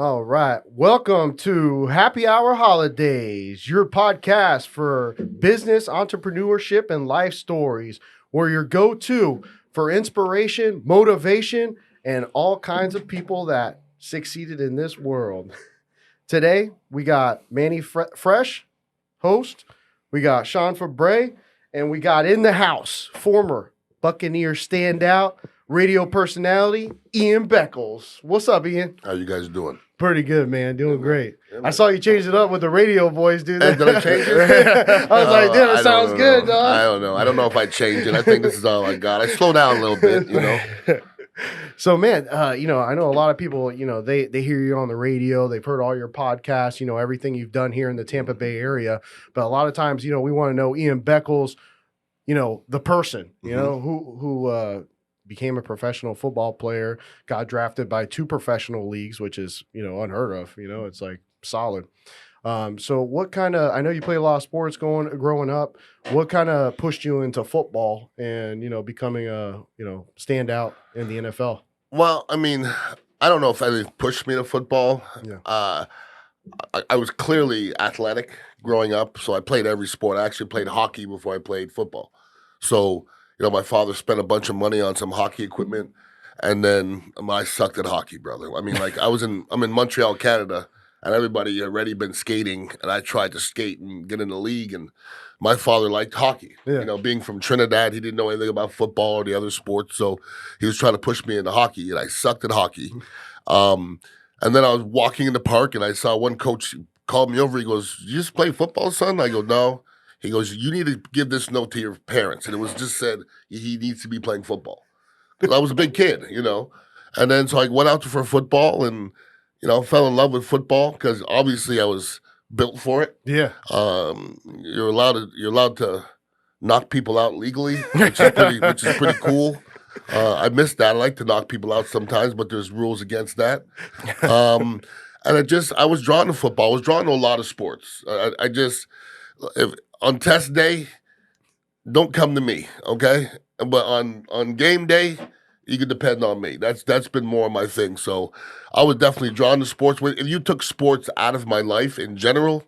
All right. Welcome to Happy Hour Holidaze, your podcast for business, entrepreneurship, and life stories. We're your go-to for inspiration, motivation, and all kinds of people that succeeded in this world. Today, we got Manny Fresh, host. We got Sean Fabre, and we got in the house, former Buccaneer standout, radio personality, Ian Beckles. What's up, Ian? How you guys doing? Pretty good, man. Doing great. Yeah, I saw you change it up with the radio voice, dude. Did I change it? I was like, dude, it sounds good, dog. I don't know. I don't know if I changed it. I think this is all I got. I slow down a little bit, you know. So, man, I know a lot of people, they hear you on the radio. They've heard all your podcasts, everything you've done here in the Tampa Bay area. But a lot of times, we want to know Ian Beckles, the person, who became a professional football player, got drafted by 2 professional leagues, which is, unheard of. It's like solid. So what kind of, I know you played a lot of sports growing up. What kind of pushed you into football and, becoming a, standout in the NFL? Well, I mean, I don't know if anything pushed me to football. Yeah. I was clearly athletic growing up, so I played every sport. I actually played hockey before I played football. So, my father spent a bunch of money on some hockey equipment, and then I sucked at hockey, brother. I mean, like I'm in Montreal, Canada, and everybody had already been skating, and I tried to skate and get in the league, and my father liked hockey. Yeah. Being from Trinidad, he didn't know anything about football or the other sports, so he was trying to push me into hockey, and I sucked at hockey. And then I was walking in the park, and I saw one coach called me over. He goes, "You just play football, son?" I go, "No." He goes, "You need to give this note to your parents." And it was just said, he needs to be playing football. Because I was a big kid, And then so I went out for football and, fell in love with football because obviously I was built for it. Yeah. You're allowed to knock people out legally, which is pretty cool. I miss that. I like to knock people out sometimes, but there's rules against that. And I was drawn to football. I was drawn to a lot of sports. On test day, don't come to me, okay? But on game day, you can depend on me. That's been more my thing. So I was definitely drawn to sports. If you took sports out of my life in general,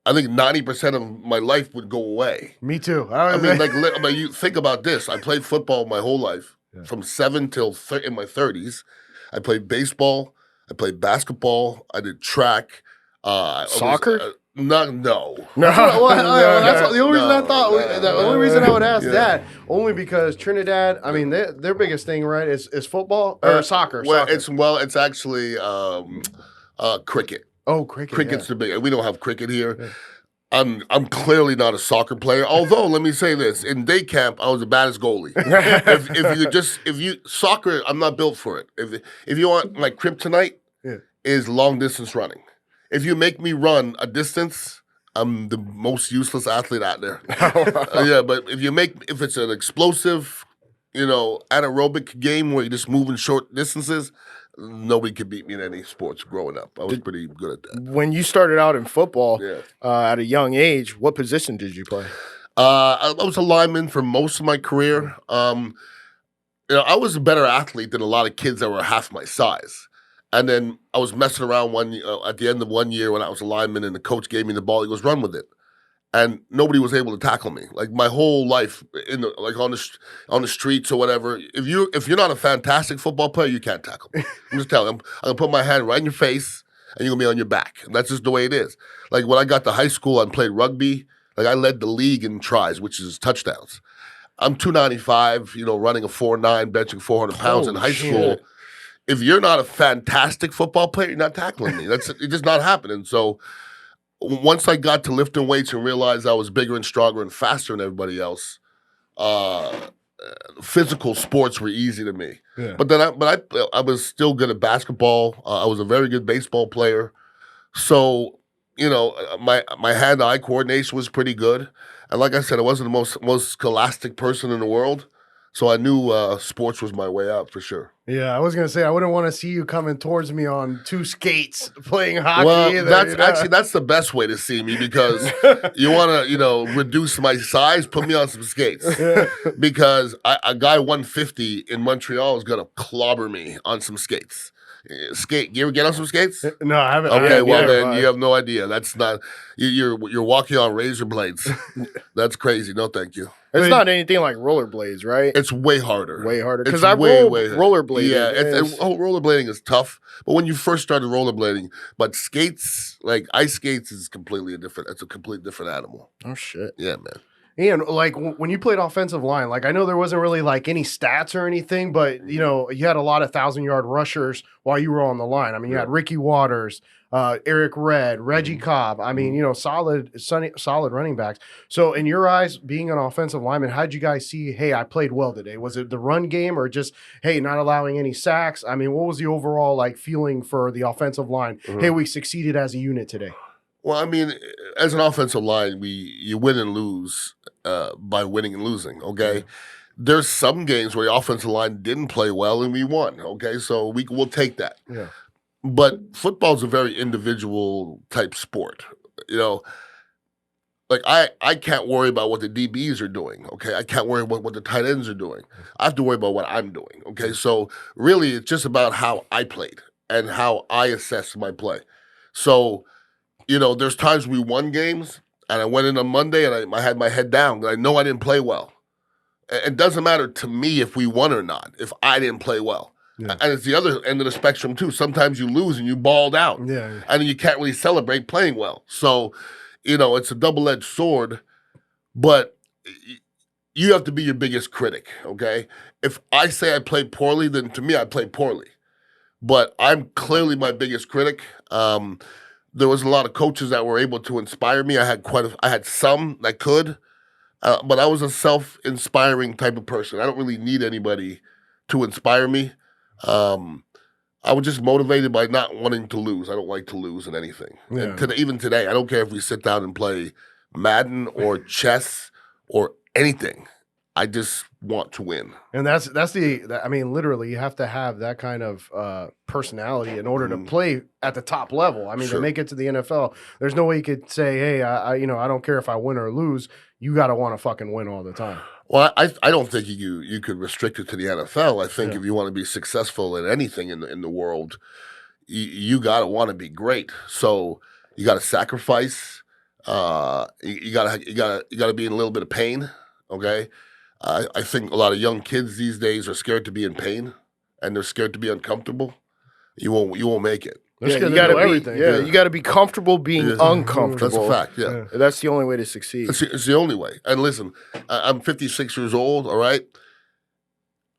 I think 90% of my life would go away. Me too. But you think about this. I played football my whole life, from 7 till in my 30s. I played baseball. I played basketball. I did track. Soccer? No. That's the only reason I thought. The no, only reason I would ask that, only because Trinidad. I mean, their biggest thing, right, is football or soccer. Well, soccer. it's actually cricket. Oh, cricket. Cricket's the big. We don't have cricket here. Yeah. I'm clearly not a soccer player. Although, let me say this: in day camp, I was the baddest goalie. if you soccer, I'm not built for it. If you want like kryptonite, is long distance running. If you make me run a distance, I'm the most useless athlete out there. But if it's an explosive, anaerobic game where you're just moving short distances, nobody could beat me in any sports growing up. I was pretty good at that. When you started out in football at a young age, what position did you play? I was a lineman for most of my career. I was a better athlete than a lot of kids that were half my size. And then I was messing around at the end of one year when I was a lineman and the coach gave me the ball. He goes, "Run with it." And nobody was able to tackle me. Like my whole life on the streets or whatever. If you're not a fantastic football player, you can't tackle me. I'm just telling you, I'm going to put my hand right in your face and you're going to be on your back. And that's just the way it is. Like when I got to high school and played rugby, I led the league in tries, which is touchdowns. I'm 295, running a 4.9, benching 400 pounds in high school. If you're not a fantastic football player, you're not tackling me. It's just not happening. So once I got to lifting weights and realized I was bigger and stronger and faster than everybody else, physical sports were easy to me. Yeah. But I was still good at basketball. I was a very good baseball player. So, my hand-eye coordination was pretty good. And like I said, I wasn't the most scholastic person in the world. So I knew sports was my way out for sure. Yeah, I was gonna say I wouldn't want to see you coming towards me on 2 skates playing hockey. Well, either, that's the best way to see me because you want to reduce my size, put me on some skates because a guy 150 in Montreal is gonna clobber me on some skates. Skate. You ever get on some skates? No, I haven't. Okay, well then but you have no idea. That's not you're walking on razor blades. That's crazy. No, thank you. It's not anything like rollerblades, right? It's way harder. Way harder. It's Because I rollerbladed. Yeah, rollerblading is tough. But when you first started rollerblading, but skates, like ice skates, is completely different. It's a completely different animal. Oh shit. Yeah, man. And like when you played offensive line, like I know there wasn't really like any stats or anything, but you know you had a lot of 1,000-yard rushers while you were on the line. I mean, you had Ricky Waters, Eric Red, Reggie Cobb. I mean, you know, solid running backs. So in your eyes, being an offensive lineman, how'd you guys see? Hey, I played well today. Was it the run game or just hey, not allowing any sacks? I mean, what was the overall like feeling for the offensive line? Hey, we succeeded as a unit today. Well, I mean, as an offensive line, you win and lose by winning and losing, okay? There's some games where the offensive line didn't play well and we won, okay? So we'll take that. Yeah. But football's a very individual type sport. You know, like I can't worry about what the DBs are doing, okay? I can't worry about what the tight ends are doing. I have to worry about what I'm doing, okay? So really, it's just about how I played and how I assess my play. So, you know, there's times we won games, and I went in on Monday, and I had my head down. I know I didn't play well. It doesn't matter to me if we won or not, if I didn't play well. Yeah. And it's the other end of the spectrum, too. Sometimes you lose and you balled out. Yeah. And you can't really celebrate playing well. So, you know, it's a double-edged sword, but you have to be your biggest critic, okay? If I say I played poorly, then to me, I played poorly. But I'm clearly my biggest critic. There was a lot of coaches that were able to inspire me. I had some that could, but I was a self-inspiring type of person. I don't really need anybody to inspire me. I was just motivated by not wanting to lose. I don't like to lose in anything. Yeah. And even today, I don't care if we sit down and play Madden or chess or anything. I just want to win. And I mean, literally, you have to have that kind of personality in order to play at the top level. I mean, to make it to the NFL, there's no way you could say, hey, I don't care if I win or lose. You got to want to fucking win all the time. Well, I don't think you could restrict it to the NFL. I think if you want to be successful in anything in the world, you got to want to be great. So you got to sacrifice. You got to be in a little bit of pain, okay? I think a lot of young kids these days are scared to be in pain, and they're scared to be uncomfortable. You won't make it. You got to everything. You got to be comfortable being uncomfortable. That's a fact. Yeah, that's the only way to succeed. It's the only way. And listen, I'm 56 years old. All right,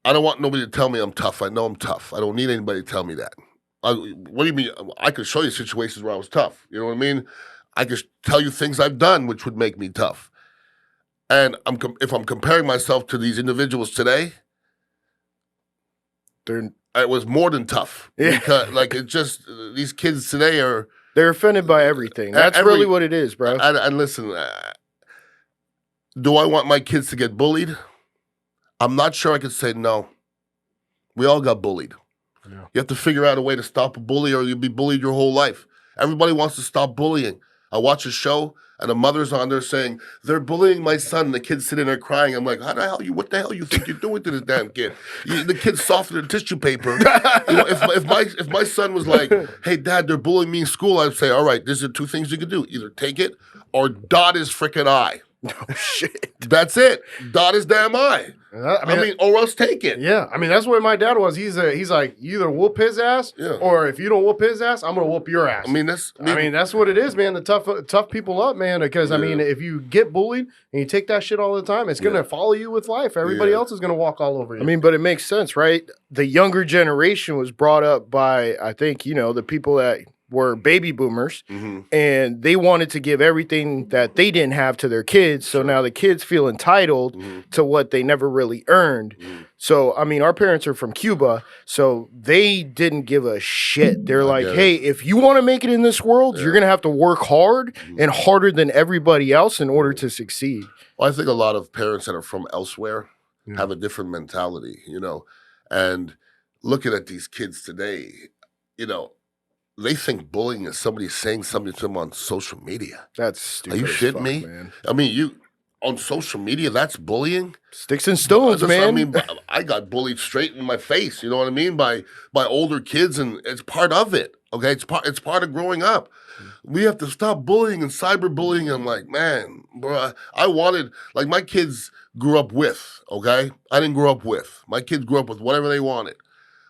I don't want nobody to tell me I'm tough. I know I'm tough. I don't need anybody to tell me that. What do you mean? I could show you situations where I was tough. You know what I mean? I could tell you things I've done which would make me tough. And if I'm comparing myself to these individuals today, it was more than tough. Yeah. Because, like, it's just, these kids today they're offended by everything. That's really what it is, bro. And listen, do I want my kids to get bullied? I'm not sure I could say no. We all got bullied. Yeah. You have to figure out a way to stop a bully or you'll be bullied your whole life. Everybody wants to stop bullying. I watch a show and a mother's on there saying, they're bullying my son, and the kid's sitting there crying. I'm like, what the hell you think you're doing to this damn kid? The kid's softer than tissue paper. You know, if my son was like, hey, Dad, they're bullying me in school, I'd say, all right, these are two things you can do. Either take it or dot his freaking eye. Oh, shit. That's it. Dot his damn eye. I mean, or else take it. Yeah, I mean, that's where my dad was. He's like, you either whoop his ass, or if you don't whoop his ass, I'm gonna whoop your ass. I mean, that's what it is, man. The tough people up, man. Because I mean, if you get bullied and you take that shit all the time, it's gonna follow you with life. Everybody else is gonna walk all over you. I mean, but it makes sense, right? The younger generation was brought up by, I think, the people that were baby boomers, and they wanted to give everything that they didn't have to their kids. So now the kids feel entitled to what they never really earned. So, I mean, our parents are from Cuba, so they didn't give a shit. They're like, hey, if you want to make it in this world, you're going to have to work hard and harder than everybody else in order to succeed. Well, I think a lot of parents that are from elsewhere have a different mentality, and looking at these kids today, they think bullying is somebody saying something to them on social media. That's stupid. Are you shitting me? Man. I mean, on social media, that's bullying. Sticks and stones, man. I mean, I got bullied straight in my face. You know what I mean? By older kids, and it's part of it. Okay, it's part of growing up. We have to stop bullying and cyberbullying. I'm like, man, bro, I wanted, like, my kids grew up with. Okay, I didn't grow up with. My kids grew up with whatever they wanted.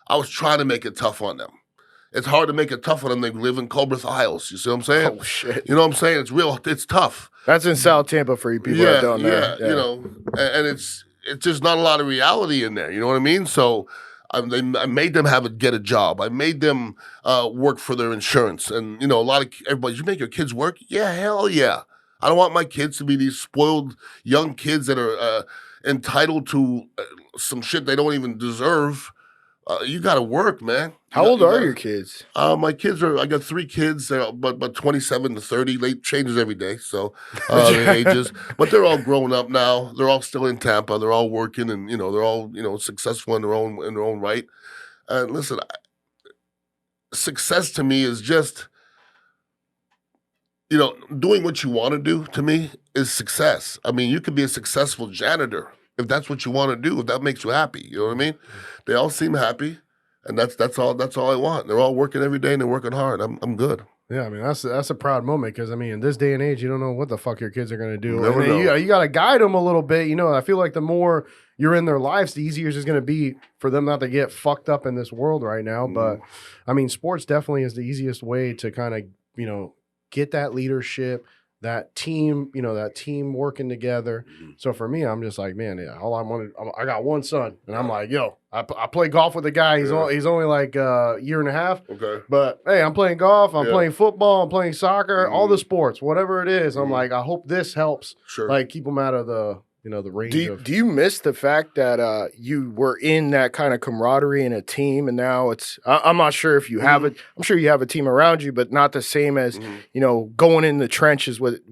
I was trying to make it tough on them. It's hard to make it tough on them. They live in Culberth Isles. You see what I'm saying? Oh, shit. You know what I'm saying? It's real. It's tough. That's in South Tampa for you people that don't know. Yeah, you know, and it's just not a lot of reality in there. You know what I mean? So I made them get a job. I made them work for their insurance. And, you know, a lot of everybody, you make your kids work? Yeah, hell yeah. I don't want my kids to be these spoiled young kids that are entitled to some shit they don't even deserve. You got to work, man. How old are your kids? My kids I got 3 kids, but 27 to 30. It changes every day, so their ages. But they're all grown up now. They're all still in Tampa. They're all working, and, you know, they're all, you know, successful in their own right. And listen, success to me is just, you know, doing what you want to do, to me, is success. I mean, you could be a successful janitor if that's what you want to do, if that makes you happy. You know what I mean? They all seem happy, and that's all I want. They're all working every day and they're working hard. I'm good. Yeah, I mean, that's a proud moment, because, I mean, in this day and age, you don't know what the fuck your kids are going to do. Never And know. you got to guide them a little bit. You know, I feel like the more you're in their lives, the easier it's just going to be for them not to get fucked up in this world right now. But, I mean, sports definitely is the easiest way to kind of, you know, get that leadership, that team, you know, that team working together. So for me, I'm just like, man, all I wanted, I got one son, and I'm like, yo, I play golf with a guy. He's only like a year and a half. Okay. But hey, I'm playing golf, I'm playing football, I'm playing soccer, all the sports, whatever it is. I'm like, I hope this helps, like, keep them out of the, you know, the range of. Do you miss the fact that you were in that kind of camaraderie in a team, and now it's? I'm not sure if you have it. I'm sure you have a team around you, but not the same as you know, going in the trenches with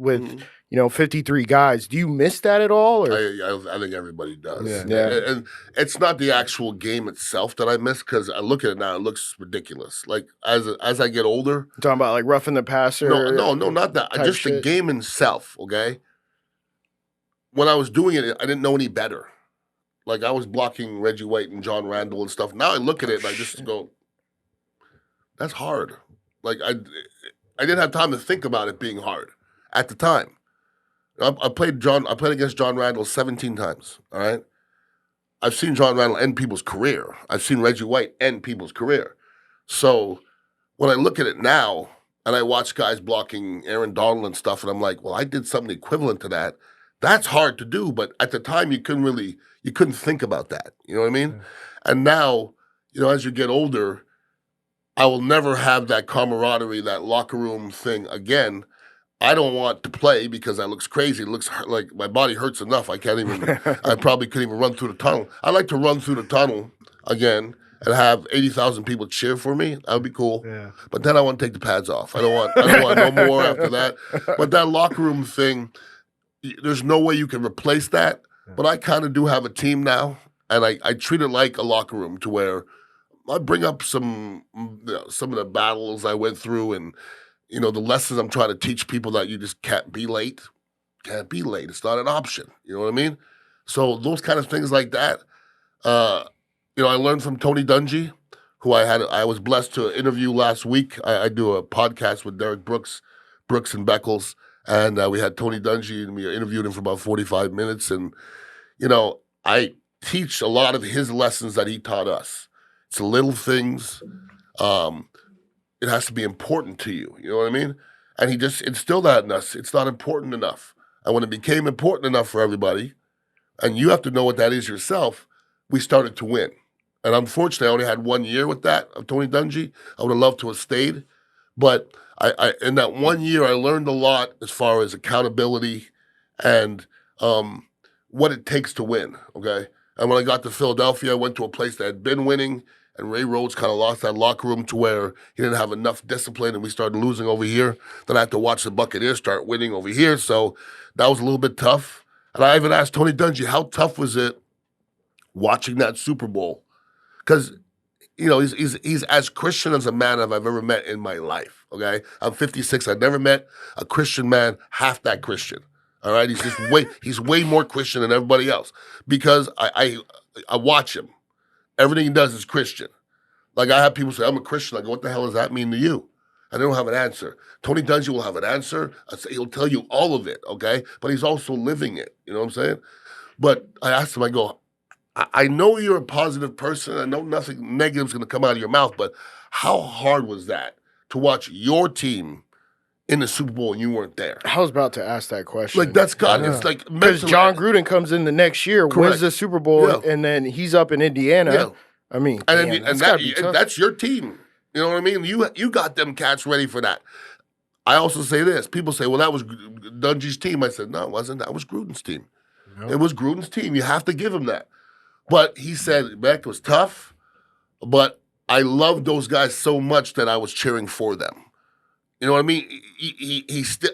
you know, 53 guys. Do you miss that at all? Or? I think everybody does. Yeah. And it's not the actual game itself that I miss, because I look at it now, it looks ridiculous. Like, as I get older. You're talking about like roughing the passer? No, not that. Just the game itself, okay? When I was doing it, I didn't know any better. Like, I was blocking Reggie White and John Randall and stuff. Now I look at it and I just go, that's hard. Like, I didn't have time to think about it being hard at the time. I played against John Randall 17 times, all right? I've seen John Randall end people's career. I've seen Reggie White end people's career. So when I look at it now and I watch guys blocking Aaron Donald and stuff, and I'm like, well, I did something equivalent to that. That's hard to do, but at the time you couldn't think about that. You know what I mean? Yeah. And now, you know, as you get older, I will never have that camaraderie, that locker room thing again. I don't want to play because that looks crazy. It looks like my body hurts enough. I probably couldn't even run through the tunnel. I'd like to run through the tunnel again and have 80,000 people cheer for me. That would be cool. Yeah. But then I want to take the pads off. I don't want no more after that. But that locker room thing, there's no way you can replace that. Yeah. But I kind of do have a team now, and I treat it like a locker room, to where I bring up some of the battles I went through, and, you know, the lessons I'm trying to teach people, that you just can't be late. Can't be late. It's not an option. You know what I mean? So those kind of things like that. You know, I learned from Tony Dungy, who I was blessed to interview last week. I do a podcast with Derek Brooks and Beckles, and we had Tony Dungy, and we interviewed him for about 45 minutes. And, you know, I teach a lot of his lessons that he taught us. It's the little things. It has to be important to you. You know what I mean? And he just instilled that in us. It's not important enough. And when it became important enough for everybody, and you have to know what that is yourself, we started to win. And unfortunately, I only had 1 year with that of Tony Dungy. I would have loved to have stayed. But I in that 1 year, I learned a lot as far as accountability and what it takes to win, okay? And when I got to Philadelphia, I went to a place that had been winning, and Ray Rhodes kind of lost that locker room to where he didn't have enough discipline, and we started losing over here. Then I had to watch the Buccaneers start winning over here, so that was a little bit tough. And I even asked Tony Dungy, how tough was it watching that Super Bowl? Because, you know, he's as Christian as a man I've ever met in my life, okay? I'm 56. I've never met a Christian man half that Christian, All right, he's way more Christian than everybody else because I watch him. Everything he does is Christian. Like I have people say, I'm a Christian. I go, what the hell does that mean to you? And they don't have an answer. Tony Dungy will have an answer. He'll tell you all of it, okay? But he's also living it. You know what I'm saying? But I asked him, I go, I know you're a positive person. I know nothing negative is going to come out of your mouth, but how hard was that to watch your team in the Super Bowl and you weren't there? I was about to ask that question. Like, that's God. It's like because John Gruden comes in the next year, Correct. wins the Super Bowl, Yeah. and then he's up in Indiana. Yeah. I mean, and that's your team. You know what I mean? You got them cats ready for that. I also say this. People say, well, that was Dungy's team. I said, no, it wasn't. That was Gruden's team. Nope. It was Gruden's team. You have to give him that. But he said, Beck was tough, but I loved those guys so much that I was cheering for them. You know what I mean? He still,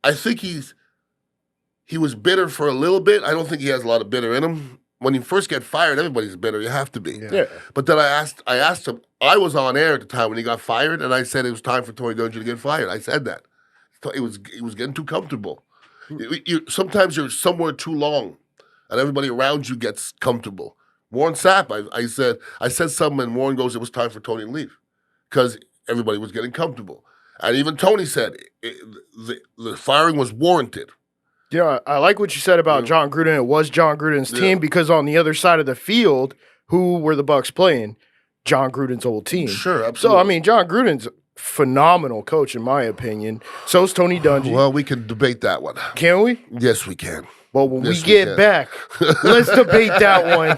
I think he was bitter for a little bit. I don't think he has a lot of bitter in him. When you first get fired, everybody's bitter. You have to be. Yeah. But then I asked him, I was on air at the time when he got fired, and I said it was time for Tony Dungy to get fired. I said that. It was getting too comfortable. Sometimes you're somewhere too long, and everybody around you gets comfortable. Warren Sapp, I said something, and Warren goes, it was time for Tony to leave because everybody was getting comfortable. And even Tony said the firing was warranted. You know, I like what you said about John Gruden. It was John Gruden's team because on the other side of the field, who were the Bucs playing? John Gruden's old team. Sure, absolutely. So, I mean, John Gruden's phenomenal coach, in my opinion. So's Tony Dungy. Well, we can debate that one. Can we? Yes, we can. Well, when we get back, let's debate that one.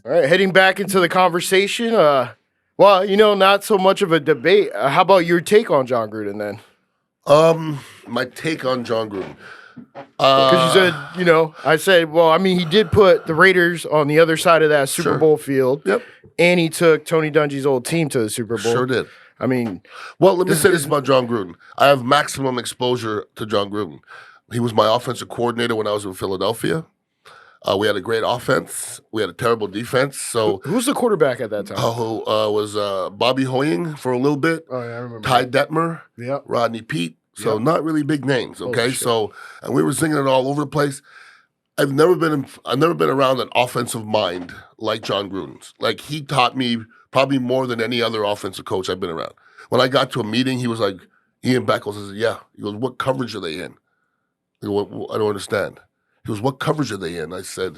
All right, heading back into the conversation. Well, you know, not so much of a debate. How about your take on John Gruden then? My take on John Gruden. Because you said, you know, I said, well, I mean, he did put the Raiders on the other side of that Super Bowl field. Yep. And he took Tony Dungy's old team to the Super Bowl. Sure did. I mean, well, let me say this about John Gruden. I have maximum exposure to John Gruden. He was my offensive coordinator when I was in Philadelphia. We had a great offense. We had a terrible defense. So who was the quarterback at that time? Who was Bobby Hoying for a little bit. Oh, yeah, I remember. Ty Detmer. Yep. Rodney Peete. So not really big names, okay? So, and we were singing it all over the place. I've never been around an offensive mind like John Gruden's. Like, he taught me probably more than any other offensive coach I've been around. When I got to a meeting, he was like, Ian Beckles, I said, yeah. He goes, what coverage are they in? I go, I don't understand. He goes, what coverage are they in? I said,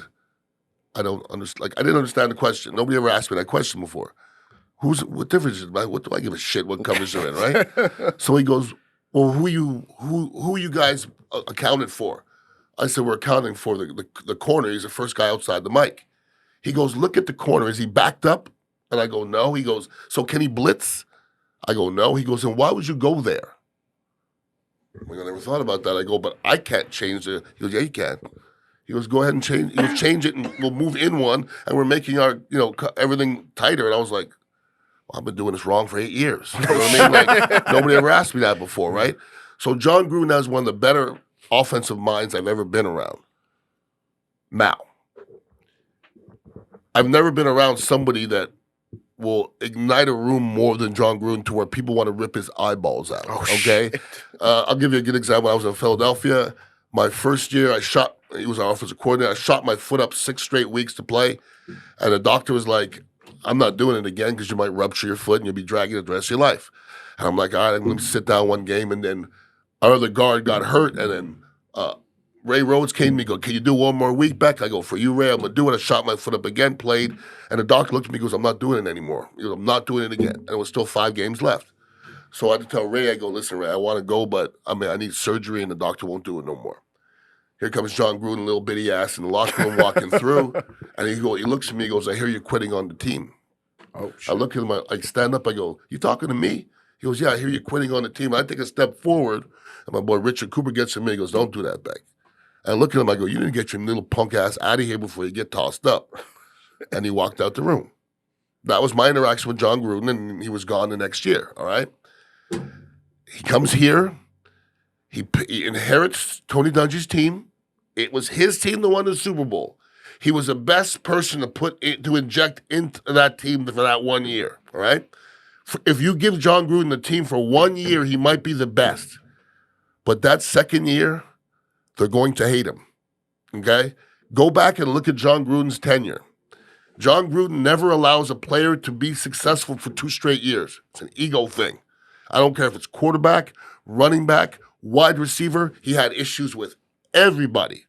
I don't understand. Like, I didn't understand the question. Nobody ever asked me that question before. What difference is it? What do I give a shit what coverage they're in, right? So he goes, well, who you guys accounted for? I said, we're accounting for the corner. He's the first guy outside the mic. He goes, look at the corner. Is he backed up? And I go, no. He goes, so can he blitz? I go, no. He goes, and why would you go there? I never thought about that. I go, but I can't change it. He goes, yeah, you can. He goes, go ahead and change. He goes, change it, and we'll move in one, and we're making our, everything tighter. And I was like, well, I've been doing this wrong for 8 years. You know what I mean? Like, nobody ever asked me that before, right? So John Gruden has one of the better offensive minds I've ever been around. Now, I've never been around somebody that will ignite a room more than John Gruden to where people want to rip his eyeballs out, okay? I'll give you a good example. I was in Philadelphia. My first year, he was our offensive coordinator. I shot my foot up 6 straight weeks to play, and the doctor was like, I'm not doing it again because you might rupture your foot and you'll be dragging it the rest of your life. And I'm like, all right, I'm going to sit down one game, and then our other guard got hurt, and then Ray Rhodes came to me and go, can you do one more week, Beck? I go, for you, Ray, I'm going to do it. I shot my foot up again, played, and the doctor looked at me and goes, I'm not doing it anymore. He goes, I'm not doing it again. And it was still 5 games left. So I had to tell Ray, I go, listen, Ray, I want to go, but I need surgery, and the doctor won't do it no more. Here comes John Gruden, little bitty ass in the locker room walking through, and he looks at me, he goes, I hear you're quitting on the team. Oh, shit. I look at him, I stand up, I go, you talking to me? He goes, yeah, I hear you quitting on the team. I take a step forward, and my boy Richard Cooper gets to me, he goes, don't do that, Beck. And I look at him, I go, you didn't get your little punk ass out of here before you get tossed up. And he walked out the room. That was my interaction with John Gruden, and he was gone the next year, all right? He comes here, he inherits Tony Dungy's team. It was his team that won the Super Bowl. He was the best person to inject into that team for that 1 year, all right? If you give John Gruden the team for 1 year, he might be the best. But that second year, they're going to hate him. Okay? Go back and look at John Gruden's tenure. John Gruden never allows a player to be successful for 2 straight years. It's an ego thing. I don't care if it's quarterback, running back, wide receiver. He had issues with everybody.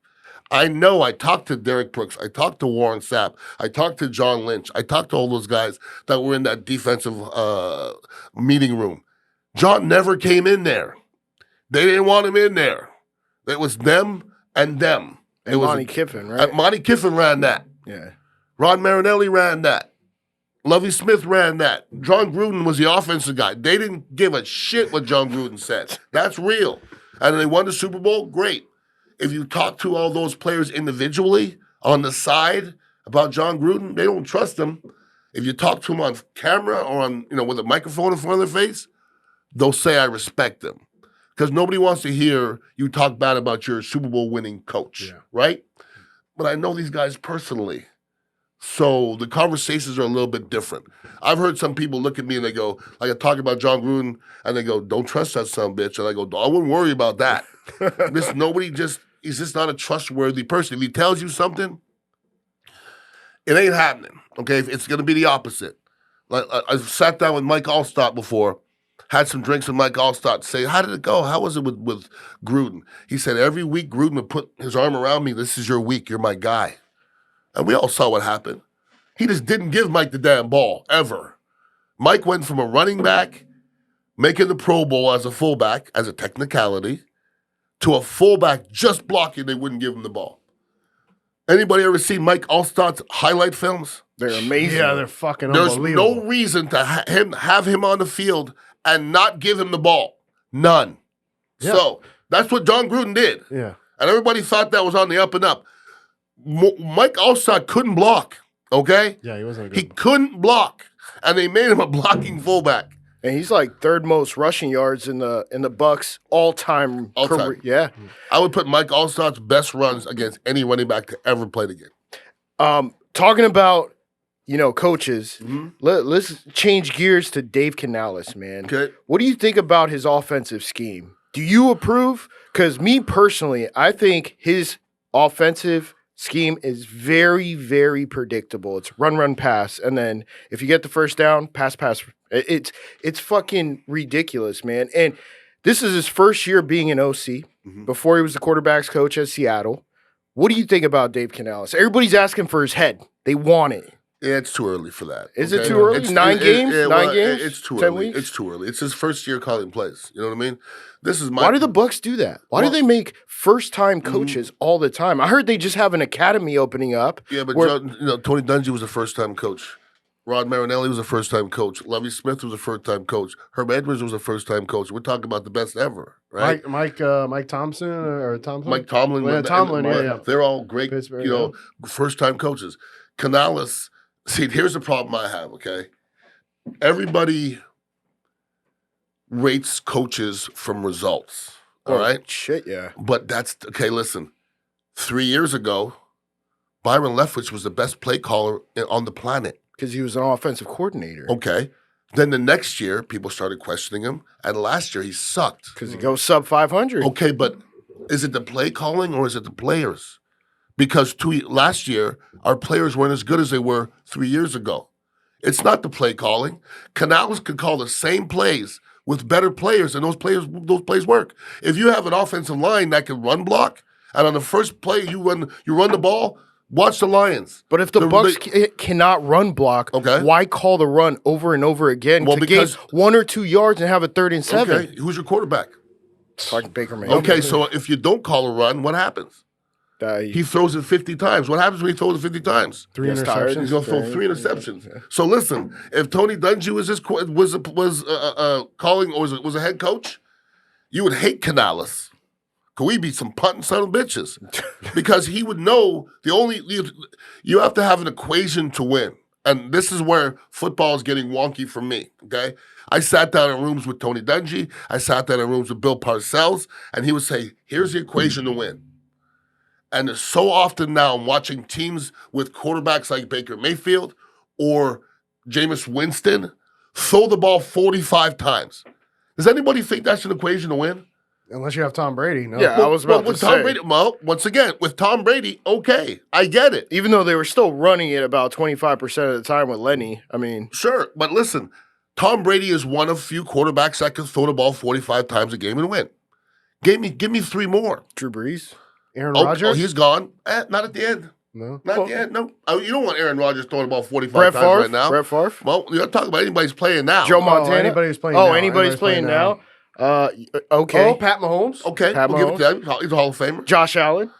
I know. I talked to Derek Brooks. I talked to Warren Sapp. I talked to John Lynch. I talked to all those guys that were in that defensive meeting room. John never came in there. They didn't want him in there. It was them and them. And Monty Kiffin, right? Monty Kiffin ran that. Yeah. Ron Marinelli ran that. Lovie Smith ran that. John Gruden was the offensive guy. They didn't give a shit what John Gruden said. That's real. And they won the Super Bowl, great. If you talk to all those players individually on the side about John Gruden, they don't trust him. If you talk to them on camera or on, with a microphone in front of their face, they'll say, I respect them. Because nobody wants to hear you talk bad about your Super Bowl winning coach, right? But I know these guys personally. So the conversations are a little bit different. I've heard some people look at me and they go, like I talk about John Gruden, and they go, don't trust that son of a bitch. And I go, I wouldn't worry about that. He's just not a trustworthy person. If he tells you something, it ain't happening, okay? It's going to be the opposite. Like I sat down with Mike Allstott before, had some drinks with Mike Allstott, say, how did it go? How was it with Gruden? He said, every week Gruden would put his arm around me. This is your week. You're my guy. And we all saw what happened. He just didn't give Mike the damn ball, ever. Mike went from a running back, making the Pro Bowl as a fullback, as a technicality, to a fullback just blocking, they wouldn't give him the ball. Anybody ever seen Mike Allstott's highlight films? They're amazing. Yeah, they're fucking There's unbelievable. no reason to have him on the field and not give him the ball. None. Yeah. So that's what John Gruden did. Yeah. And everybody thought that was on the up and up. Mike Allstott couldn't block, okay? Yeah, he wasn't a good He couldn't block. And they made him a blocking fullback. And he's like third most rushing yards in the Bucks all-time. All-time. Yeah. I would put Mike Allstott's best runs against any running back to ever play the game. Talking about, coaches, let's change gears to Dave Canales, man. Okay. What do you think about his offensive scheme? Do you approve? Because me personally, I think his offensive scheme is very, very predictable. It's run, pass, and then if you get the first down, pass. It's fucking ridiculous, man. And this is his first year being an OC. Before he was the quarterback's coach at Seattle. What do you think about Dave Canales? Everybody's asking for his head. They want it. Yeah, it's too early for that. Is it too early? It's, 9 games? Well, 9 games? It's too 10 early. weeks? It's too early. It's his first year calling plays. You know what I mean? This is my. Why do the Bucks do that? Why do they make first-time coaches all the time? I heard they just have an academy opening up. Yeah, but where, Tony Dungy was a first-time coach. Rod Marinelli was a first-time coach. Lovie Smith was a first-time coach. Herb Edwards was a first-time coach. We're talking about the best ever, right? Mike Thompson or Thompson? Mike Tomlin. Yeah, Tomlin, yeah. They're all great, Pittsburgh, first-time coaches. Canales, see, here's the problem I have, okay? Everybody rates coaches from results, all right? Shit, yeah. But okay, listen. 3 years ago, Byron Leftwich was the best play caller on the planet. Because he was an offensive coordinator. Okay. Then the next year, people started questioning him. And last year, he sucked. Because he goes sub 500. Okay, but is it the play calling or is it the players? Because last year, our players weren't as good as they were 3 years ago. It's not the play calling. Canales could call the same plays with better players, and those plays work. If you have an offensive line that can run block, and on the first play you run the ball, watch the Lions. But if the Bucks cannot run block, why call the run over and over again to gain 1 or 2 yards and have a 3rd and 7? Okay, who's your quarterback? Fucking Baker Mayfield. Okay, so if you don't call a run, what happens? He throws it 50 times. What happens when he throws it 50 times? 3 interceptions. He's going to throw 3 interceptions. Yeah. So listen, if Tony Dungy was calling or was a head coach, you would hate Canales. Could we be some punting son of bitches? Because he would know you have to have an equation to win. And this is where football is getting wonky for me, okay? I sat down in rooms with Tony Dungy. I sat down in rooms with Bill Parcells, and he would say, here's the equation to win. And so often now I'm watching teams with quarterbacks like Baker Mayfield or Jameis Winston throw the ball 45 times. Does anybody think that's an equation to win? Unless you have Tom Brady, no. Yeah, I was about to Tom say. Brady, well, once again, with Tom Brady, okay, I get it. Even though they were still running it about 25% of the time with Lenny, I mean. Sure, but listen, Tom Brady is one of few quarterbacks that can throw the ball 45 times a game and win. Give me 3 more. Drew Brees? Aaron Oh, Rodgers? he's gone. Not at the end. No. Not at the end. No. Oh, you don't want Aaron Rodgers throwing the ball 45 Brett times Favre? right now. Brett Favre? Well, you're not talking about anybody's playing now. Joe Oh, Montana? anybody's playing now. Anybody's playing now? Okay. Oh, Pat Mahomes? Okay, Pat we'll give it to him. He's a Hall of Famer. Josh Allen?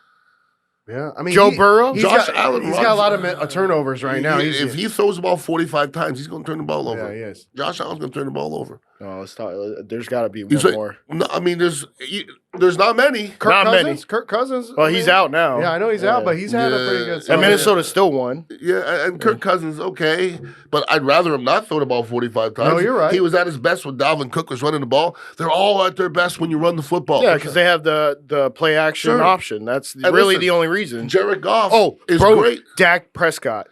Yeah. I mean, Joe Burrow? Josh Allen He's got a lot of turnovers right now. If he throws the ball 45 times, he's going to turn the ball over. Yeah, he is. Josh Allen's going to turn the ball over. No, let's talk. There's got to be He's one like- more. No, I mean, there's not many. Kirk Not Cousins? many. Kirk Cousins? Well, he's out now. Yeah, I know he's out, but he's had a pretty good And season. Minnesota still won. Yeah, and Kirk Cousins, okay. But I'd rather him not throw the ball 45 times. No, you're right. He was at his best when Dalvin Cook was running the ball. They're all at their best when you run the football. Yeah, because they have the play action Sure. option. That's And really listen, the only reason. Jared Goff Oh, is bro, great. Dak Prescott.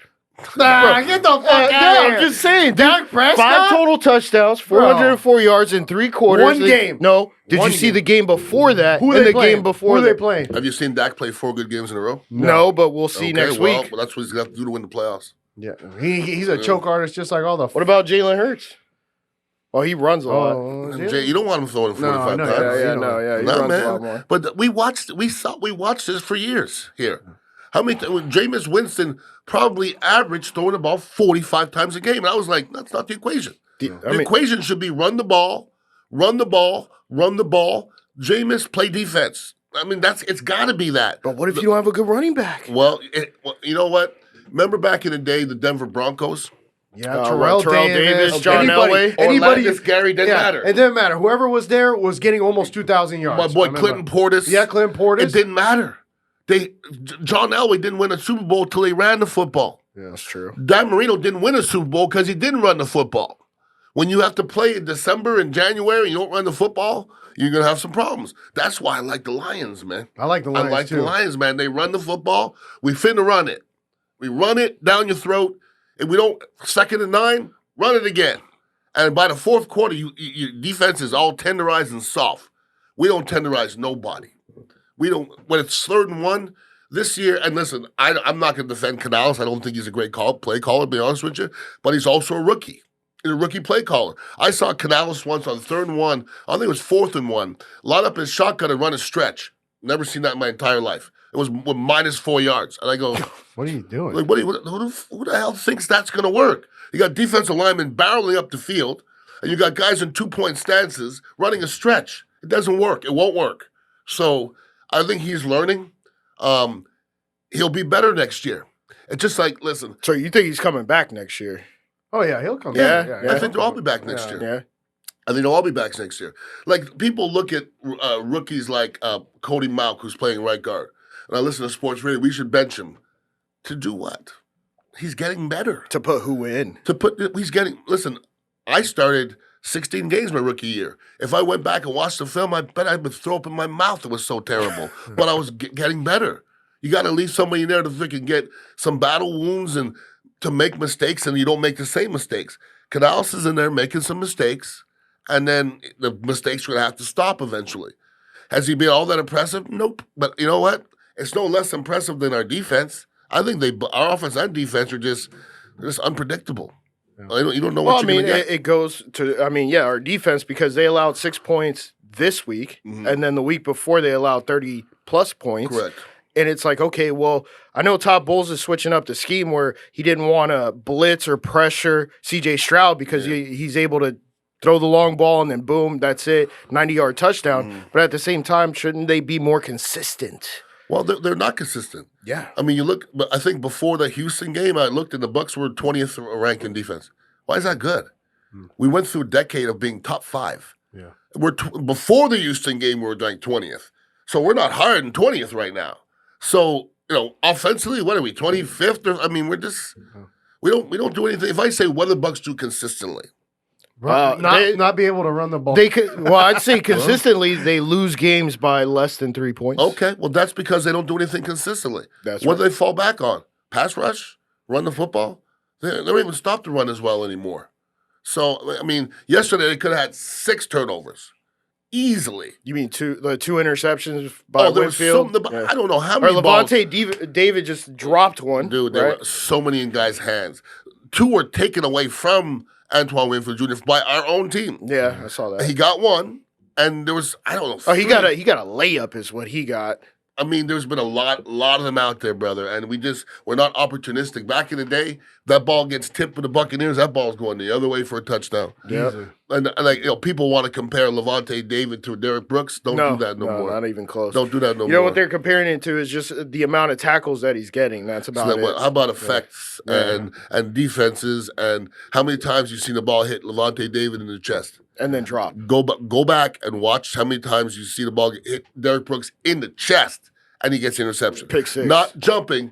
Nah, get the fuck out Yeah, of I'm here. just saying. Dak Prescott? 5 total touchdowns, 404 yards in 3 quarters. One game. No. Did One you see game. the game before that? Who and they the playing? game before Who they that? playing? Have you seen Dak play 4 good games in a row? No, but we'll see Okay, next well, week. that's what he's going to have to do to win the playoffs. Yeah, he's a choke artist just like all the. What about Jalen Hurts? Well, he runs a lot. Oh, Jay, you don't want him throwing 45 no, times. yeah. He Nah, runs a man. lot more. But we watched this for years here. How many Jameis Winston probably averaged throwing the ball 45 times a game. And I was like, that's not the equation. The equation should be run the ball, run the ball, run the ball. Jameis, play defense. I mean, it's got to be that. But what if you don't have a good running back? Well, you know what? Remember back in the day, the Denver Broncos? Yeah, Terrell Davis, John Elway. Anybody, Gary, didn't matter. It didn't matter. Whoever was there was getting almost 2,000 yards. My boy Clinton Portis. Yeah, Clinton Portis. It didn't matter. John Elway didn't win a Super Bowl till he ran the football. Yeah, that's true. Dan Marino didn't win a Super Bowl because he didn't run the football. When you have to play in December and January and you don't run the football, you're going to have some problems. That's why I like the Lions, man. I like the Lions, the Lions, man. They run the football. We finna run it. We run it down your throat. If we don't, 2nd and 9, run it again. And by the 4th quarter, your defense is all tenderized and soft. We don't tenderize nobody. We don't. When it's 3rd and 1 this year, and listen, I'm not going to defend Canales. I don't think he's a great play caller, to be honest with you. But he's also a rookie. He's a rookie play caller. I saw Canales once on 3rd and 1. I think it was 4th and 1. Line up his shotgun and run a stretch. Never seen that in my entire life. It was with -4 yards. And I go, what are you doing? Like, who the hell thinks that's going to work? You got defensive linemen barreling up the field, and you got guys in 2-point stances running a stretch. It doesn't work. It won't work. So I think he's learning. He'll be better next year. It's just like, listen. So you think he's coming back next year? Oh, yeah, he'll come Yeah, back. I think they'll all be back next year. Yeah. I think they'll all be back next year. Like, people look at rookies like Cody Mauch, who's playing right guard. And I listen to sports radio. We should bench him. To do what? He's getting better. To put who in? Listen, I started 16 games my rookie year. If I went back and watched the film, I bet I would throw up in my mouth. It was so terrible. But I was getting better. You got to leave somebody in there to freaking get some battle wounds and to make mistakes, and you don't make the same mistakes. Canales is in there making some mistakes, and then the mistakes are going to have to stop eventually. Has he been all that impressive? Nope. But you know what? It's no less impressive than our defense. I think our offense and defense are just unpredictable. Yeah. You don't know what you're going to get. It goes to, our defense, because they allowed 6 points this week, and then the week before they allowed 30-plus points. Correct. And it's like, okay, well, I know Todd Bowles is switching up the scheme where he didn't want to blitz or pressure C.J. Stroud because he's able to throw the long ball and then boom, that's it, 90-yard touchdown. But at the same time, shouldn't they be more consistent? Well, they're not consistent. Yeah. I mean, you look, but I think before the Houston game, I looked and the Bucs were 20th ranked in defense. Why is that good? We went through a decade of being top 5. Yeah. Before the Houston game, we were ranked 20th. So we're not higher than 20th right now. So, offensively, what are we, 25th? I mean, we're just, we don't do anything. If I say what do the Bucs do consistently? Not be able to run the ball. They could. Well, I'd say consistently they lose games by less than 3 points. Okay, well, that's because they don't do anything consistently. That's what right. do they fall back on? Pass rush? Run the football? They don't even stop to run as well anymore. So, I mean, yesterday they could have had 6 turnovers. Easily. You mean the 2 interceptions by there was Winfield? I don't know how Or many balls. David just dropped one. Dude, there were so many in guys' hands. 2 were taken away from Antoine Winfield Jr. by our own team. Yeah, I saw that. He got one, and there was, I don't know. 3. He got a layup is what he got. I mean, there's been a lot of them out there, brother, and we're not opportunistic. Back in the day, that ball gets tipped with the Buccaneers, that ball's going the other way for a touchdown. Yeah. And like, people want to compare Levante David to Derrick Brooks. Don't do that no more. Not even close. Don't do that no more. You know what they're comparing it to is just the amount of tackles that he's getting. That's about it. How about effects and defenses, and how many times you've seen the ball hit Levante David in the chest? And then drop. Go back and watch how many times you see the ball hit Derrick Brooks in the chest and he gets interception. Pick 6. Not jumping,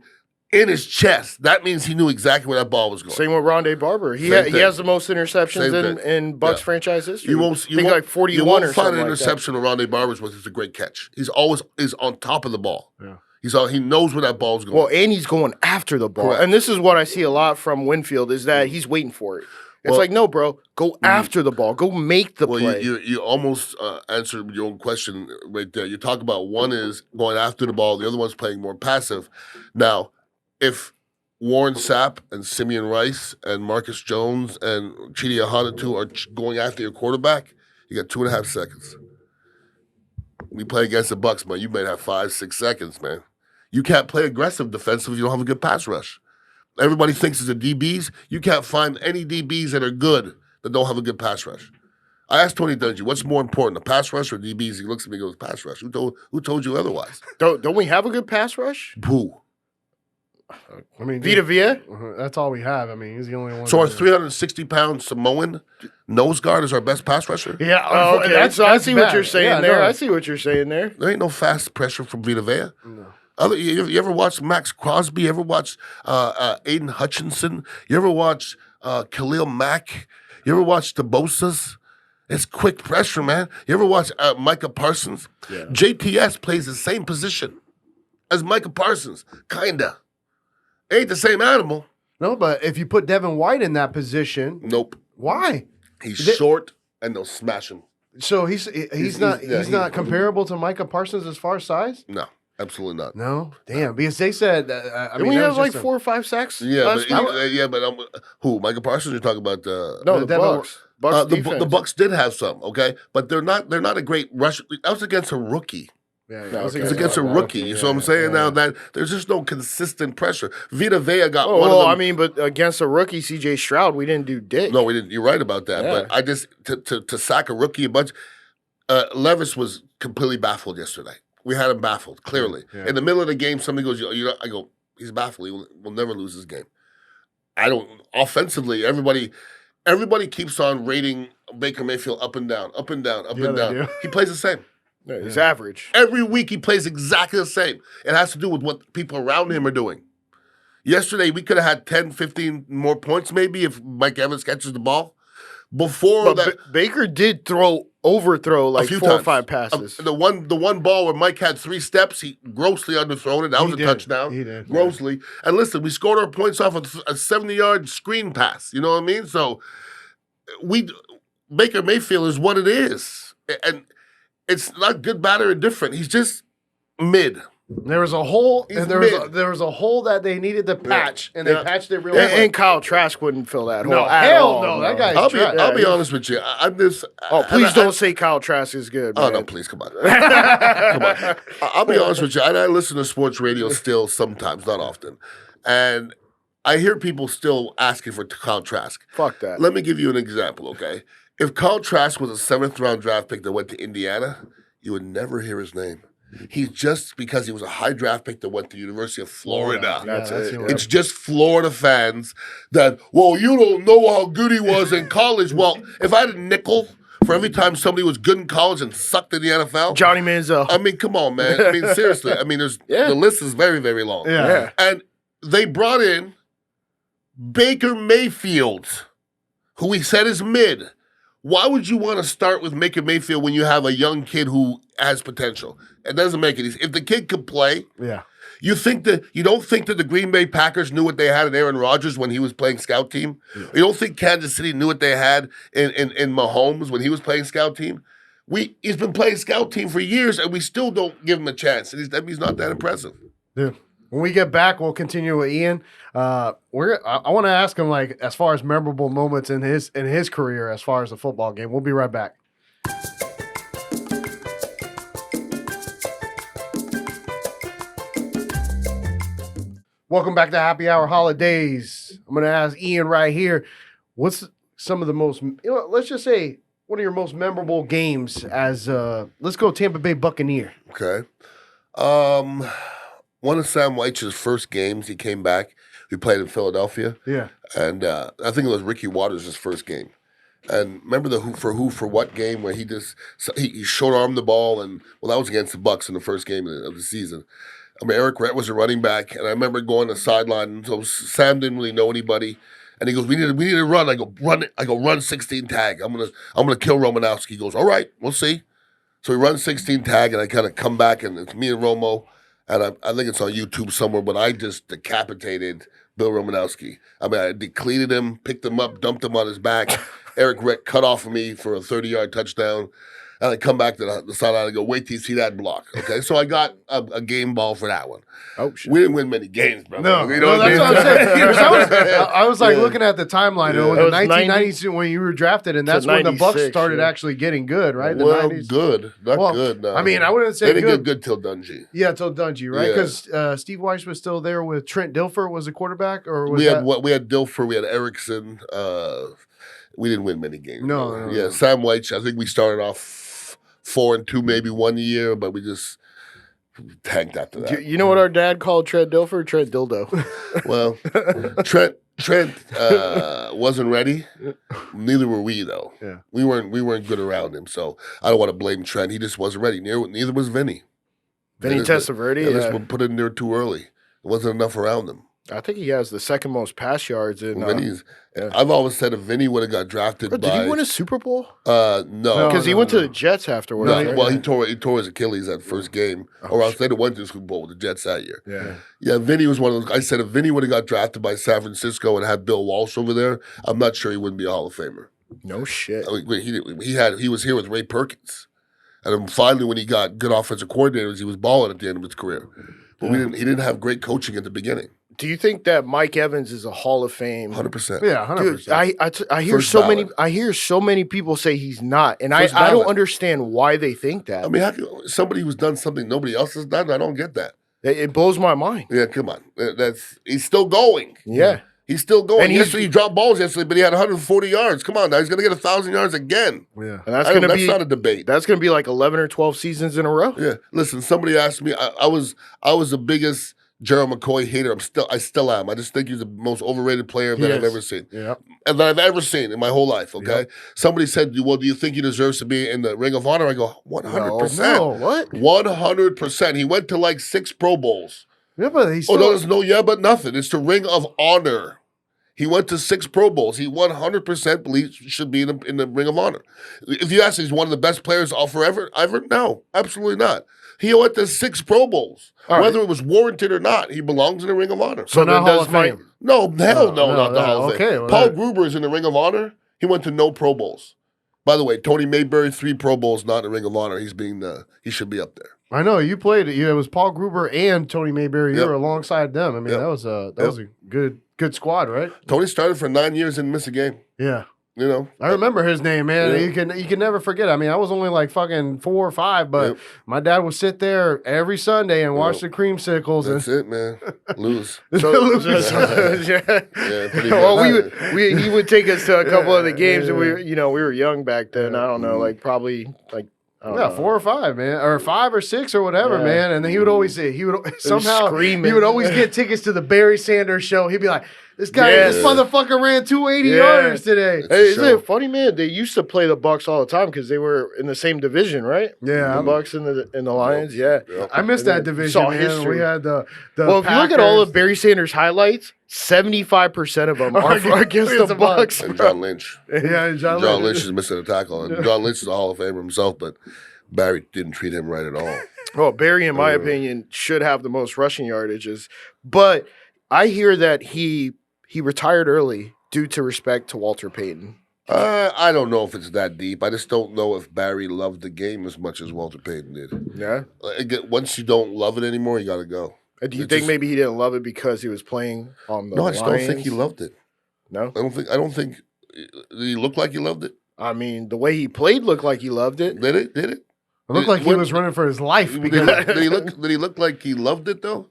in his chest. That means he knew exactly where that ball was going. Same with Rondé Barber. He has the most interceptions in Bucs franchise history. You won't like 41 you won't or find something an interception of Rondé Barber's with. It's a great catch. He's always on top of the ball. Yeah. He knows where that ball's going. Well, and he's going after the ball. Correct. And this is what I see a lot from Winfield is that he's waiting for it. It's like, no, bro, go after the ball. Go make the play. You almost answered your own question right there. You talk about one is going after the ball, the other one's playing more passive. Now, if Warren Sapp and Simeon Rice and Marcus Jones and Chidi Ahanatu are going after your quarterback, you got 2.5 seconds. We play against the Bucs, man. You might have 5-6 seconds, man. You can't play aggressive defensive if you don't have a good pass rush. Everybody thinks it's the DBs. You can't find any DBs that are good that don't have a good pass rush. I asked Tony Dungy, what's more important, a pass rush or DBs? He looks at me and goes, pass rush. Who told you otherwise? Don't we have a good pass rush? Who? I mean, Vita Vea? That's all we have. I mean, he's the only one. So our 360-pound Samoan nose guard is our best pass rusher? Yeah. Oh, okay. I see what you're saying there. I see what you're saying there. There ain't no fast pressure from Vita Vea. No. You ever watch Max Crosby? You ever watch Aiden Hutchinson? You ever watch Khalil Mack? You ever watch the Bosas? It's quick pressure, man. You ever watch Micah Parsons? Yeah. JTS plays the same position as Micah Parsons, kinda. Ain't the same animal. No, but if you put Devin White in that position, nope. Why? He's short, and they'll smash him. So he's not comparable to Micah Parsons as far as size? No. Absolutely not. No, damn. Because they said, we have like 4 or 5 sacks. Yeah, but who? Micah Parsons? You're talking about? No, the Bucs. The Bucs did have some, okay, but they're not a great rush. That was against a rookie. Yeah, it was against a rookie. You see what I'm saying? Now that there's just no consistent pressure. Vita Vea got one of them. I mean, but against a rookie, C.J. Stroud, we didn't do dick. No, we didn't. You're right about that. Yeah. But I just to sack a rookie a bunch. Levis was completely baffled yesterday. We had him baffled, clearly. Yeah. In the middle of the game, somebody goes, I go, he's baffled. He will never lose this game. Offensively, everybody keeps on rating Baker Mayfield up and down, up and down, up and down. He plays the same. Yeah, he's average. Every week he plays exactly the same. It has to do with what people around him are doing. Yesterday, we could have had 10, 15 more points maybe if Mike Evans catches the ball. Baker did overthrow like 4 or 5 passes. The one ball where Mike had 3 steps, he grossly underthrown it. That was a touchdown. He did. Grossly. Yeah. And listen, we scored our points off a 70-yard screen pass. You know what I mean? So Baker Mayfield is what it is. And it's not good, bad, or indifferent. He's just mid. There was a hole, and there was a hole that they needed to patch, and they patched it real well. And Kyle Trask wouldn't fill that hole. No, hell no. That guy's I'll be honest with you. Please don't say Kyle Trask is good. Man. Oh no, please come on. Come on. I'll be honest with you. I listen to sports radio still sometimes, not often, and I hear people still asking for Kyle Trask. Fuck that. Let me give you an example, okay? If Kyle Trask was a 7th-round draft pick that went to Indiana, you would never hear his name. He's just because he was a high draft pick that went to the University of Florida. That's it. It's just Florida fans that, you don't know how good he was in college. Well, if I had a nickel for every time somebody was good in college and sucked in the NFL. Johnny Manziel. I mean, come on, man. I mean, seriously. I mean, the list is very, very long. Yeah. And they brought in Baker Mayfield, who he said is mid. Why would you want to start with Baker Mayfield when you have a young kid who has potential? It doesn't make it easy. If the kid could play, you don't think that the Green Bay Packers knew what they had in Aaron Rodgers when he was playing scout team? Yeah. You don't think Kansas City knew what they had in Mahomes when he was playing scout team? He's been playing scout team for years, and we still don't give him a chance. And he's not that impressive. Yeah. When we get back, we'll continue with Ian. I want to ask him, like, as far as memorable moments in his career as far as the football game. We'll be right back. Welcome back to Happy Hour Holidaze. I'm going to ask Ian right here, what's some of the most, let's just say, one of your most memorable games as, let's go Tampa Bay Buccaneer. Okay. One of Sam Weich's first games, he came back. We played in Philadelphia. Yeah. And I think it was Ricky Waters' first game. And remember the who for what game where he short-armed the ball, and, well, that was against the Bucs in the first game of the season. I mean, Eric Rhett was a running back, and I remember going to the sideline, and so Sam didn't really know anybody. And he goes, we need to run. I go, run it. I go, run 16 tag. I'm gonna kill Romanowski. He goes, all right, we'll see. So we run 16 tag, and I kind of come back, and it's me and Romo. And I think it's on YouTube somewhere, but I just decapitated Bill Romanowski. I mean, I decleated him, picked him up, dumped him on his back. Eric Rett cut off of me for a 30-yard touchdown. And I come back to the sideline and go, wait till you see that block. Okay, so I got a game ball for that one. Oh, shit. We didn't win many games, brother. No, that's what I'm saying. I was like looking at the timeline. Yeah. In the 1990s when you were drafted, and that's when the Bucs started actually getting good, right? The 90s. Good. Not good, no. I mean, I wouldn't say they didn't get good till Dungy. Yeah, till Dungy, right? Because Steve Weiss was still there with Trent Dilfer was the quarterback? Or was we had Dilfer, we had Erickson. We didn't win many games. No. Yeah, Sam Weich, I think we started off 4-2 maybe 1 year, but we just tanked after that. You know what our dad called Trent Dilfer? Trent Dildo. Well, Trent wasn't ready. Neither were we, though. Yeah. We weren't good around him, so I don't want to blame Trent. He just wasn't ready. Neither was Vinny. Vinny Testaverde. They just put it in there too early. There wasn't enough around him. I think he has the second most pass yards in. I've always said if Vinny would have got drafted, did he win a Super Bowl? No, because he went to the Jets afterwards. No, right? Well, he tore his Achilles that first game, or else they'd have went to the Super Bowl with the Jets that year. Yeah. Vinny was one of those. I said if Vinny would have got drafted by San Francisco and had Bill Walsh over there, I'm not sure he wouldn't be a Hall of Famer. No shit. I mean, he was here with Ray Perkins, and then finally when he got good offensive coordinators, he was balling at the end of his career. But he didn't have great coaching at the beginning. Do you think that Mike Evans is a Hall of Fame? 100%. Yeah, 100%. Dude, I hear I hear so many people say he's not, and I don't understand why they think that. I mean, how can somebody who's done something nobody else has done? I don't get that. It blows my mind. Yeah, come on. He's still going. Yeah. He's still going. And he dropped balls yesterday, but he had 140 yards. Come on, now he's going to get 1,000 yards again. Yeah, and that's not a debate. That's going to be like 11 or 12 seasons in a row. Yeah. Listen, somebody asked me. I was the biggest Gerald McCoy hater. I still am. I just think he's the most overrated player that I've ever seen. Yeah. And that I've ever seen in my whole life, okay? Yep. Somebody said, well, do you think he deserves to be in the Ring of Honor? I go, 100%. No, what? 100%. He went to like 6 Pro Bowls. Yeah, but he's there's no yeah, but nothing. It's the Ring of Honor. He went to 6 Pro Bowls. He 100% believes he should be in the Ring of Honor. If you ask me, he's one of the best players forever, no, absolutely not. He went to 6 Pro Bowls. Whether it was warranted or not, he belongs in the Ring of Honor. So now Hall of Fame. No, hell no, not the Hall of Fame. Okay, well, Paul Gruber is in the Ring of Honor. He went to no Pro Bowls. By the way, Tony Mayberry, 3 Pro Bowls, not in the Ring of Honor. He should be up there. I know you played it. It was Paul Gruber and Tony Mayberry. You were alongside them. I mean, that was a good squad, right? Tony started for 9 years and missed a game. Yeah. You know, I remember his name, man. Yeah. You can never forget. I mean, I was only like fucking 4 or 5, but my dad would sit there every Sunday and watch the creamsicles. That's it, man. Lose. He would take us to a couple of the games, and we were young back then. I don't know, like probably like. 4 or 5, man, or 5 or 6 or whatever, man. And then he would always say he would always get tickets to the Barry Sanders show. He'd be like, This motherfucker ran 280 yards today. Hey, isn't it funny, man? They used to play the Bucs all the time because they were in the same division, right? Yeah, the Bucs and the Lions. Yeah, I missed that division. Man. History. We had the well, if you look at all of Barry Sanders' highlights, 75% of them are against the Bucs. And John Lynch. Yeah, John Lynch is missing a tackle, and John Lynch is a Hall of Famer himself, but Barry didn't treat him right at all. Well, Barry, in my opinion, should have the most rushing yardages, but I hear that he retired early due to respect to Walter Payton. I don't know if it's that deep. I just don't know if Barry loved the game as much as Walter Payton did. Yeah. Again, once you don't love it anymore, you got to go. Do you think maybe he didn't love it because he was playing on the No, I Lions? just don't think he loved it. No? I don't think did he look like he loved it? I mean, the way he played looked like he loved it. Did it? It looked like he was running for his life. Did he look like he loved it though?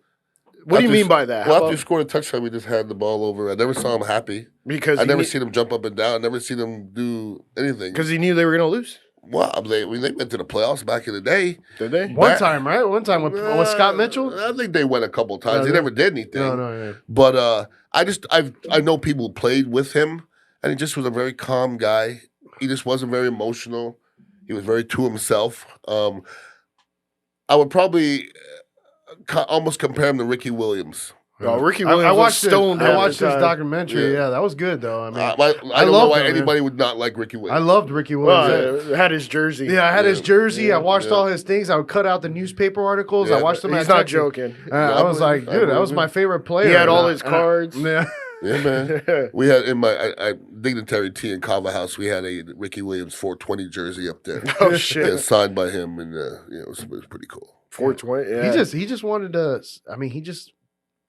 What do you mean by that? Well, after he scored a touchdown, we just had the ball over. I never saw him happy. Because I never seen him jump up and down. I never seen him do anything. Because he knew they were going to lose. Well, they went to the playoffs back in the day. Did they? One time, right? One time with Scott Mitchell? I think they went a couple times. They never did anything. No. But I know people who played with him, and he just was a very calm guy. He just wasn't very emotional. He was very to himself. I would probably almost compare him to Ricky Williams. No, Ricky Williams I watched this documentary. Yeah, that was good though. I mean, I don't know why anybody would not like Ricky Williams. I loved Ricky Williams. Well, I had his jersey. Yeah, I had his jersey. Yeah, I watched all his things. I would cut out the newspaper articles. I watched them. He's not joking. I was like, dude, that was my favorite player. He had all his cards. Yeah. Yeah, man. We had in my dignitary tea in Carve House. We had a Ricky Williams 420 jersey up there. Oh shit! Yeah, signed by him, and it was pretty cool. 420. Yeah. He just wanted to. I mean, he just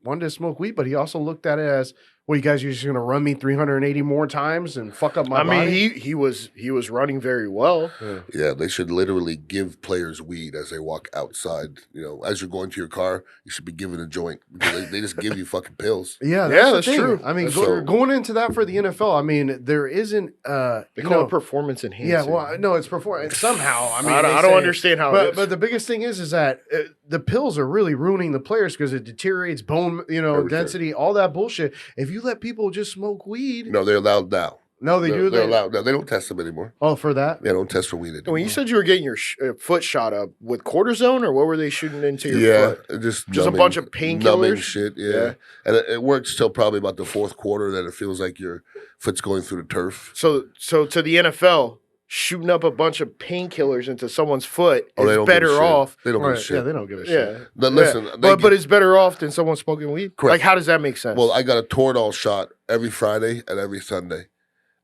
wanted to smoke weed, but he also looked at it as, well, you guys are just going to run me 380 more times and fuck up my body? I mean, he was running very well. Yeah, they should literally give players weed as they walk outside. You know, as you're going to your car, you should be given a joint because they just give you fucking pills. Yeah, that's true. I mean, going into that for the NFL, I mean, there isn't. They call it performance enhancing. Yeah, well, no, it's performance somehow. I mean, I don't understand how. But the biggest thing is that the pills are really ruining the players because it deteriorates bone, density, all that bullshit. If you let people just smoke weed, no, they're allowed now. No, they're allowed now. They don't test them anymore. Oh, for that? They don't test for weed anymore. When you said you were getting your foot shot up with cortisone, or what were they shooting into your foot? Yeah, just a bunch of painkillers. Numbing shit. Yeah, and it works till probably about the fourth quarter that it feels like your foot's going through the turf. So to the NFL, shooting up a bunch of painkillers into someone's foot is better off. They don't give a shit. Yeah, they don't give a shit. Yeah. But listen, but it's better off than someone smoking weed? Correct. Like, how does that make sense? Well, I got a Toradol shot every Friday and every Sunday.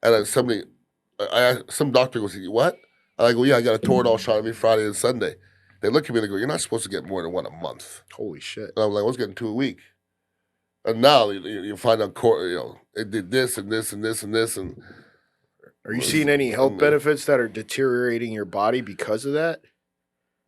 And then some doctor goes, what? I go, yeah, I got a Toradol shot every Friday and Sunday. They look at me and they go, you're not supposed to get more than one a month. Holy shit. And I'm like, I was getting 2 a week. And now you find out, it did this and this and this and this. And are you seeing any health benefits that are deteriorating your body because of that?